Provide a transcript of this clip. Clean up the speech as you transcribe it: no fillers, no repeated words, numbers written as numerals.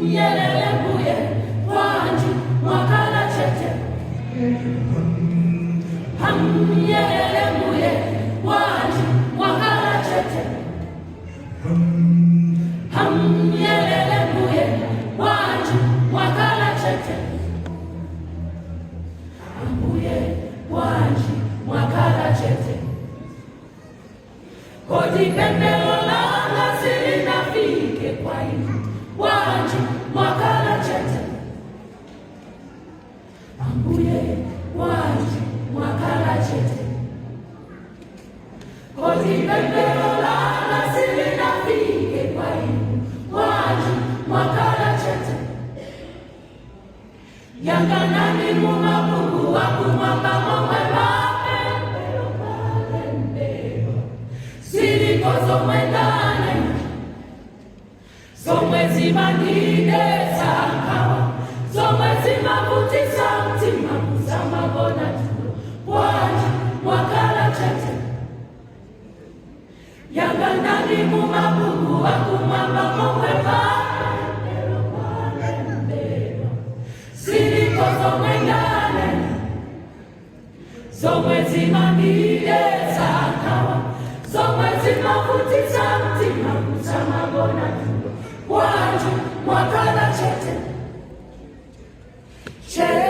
yelele buye wanji mwakala chete yelele buye wanji mwakala chete yelele buye wanji mwakala chete buye wanji mwakala chete kodi pembelo langa silinafike kwa hivi wanji mwakala chete ambuye wanji mwakala chete kodi pembelo langa silinafike kwa hivi wanji mwakala chete yanganani mumabugu wakumwamba momwe mapembelo palembelo silikozo mwendane zomwe zimandide zakawa zomwe zimavutisa mtima kuzamabona tulo wanji mwakala chete yanganani mumabugu wakumwamba momwe mapembelo palembelo silikozo mwendane zomwe zimandide zakawa zomwe zimavutisa mtima kuzamabona tulo wanji mwakala chete chete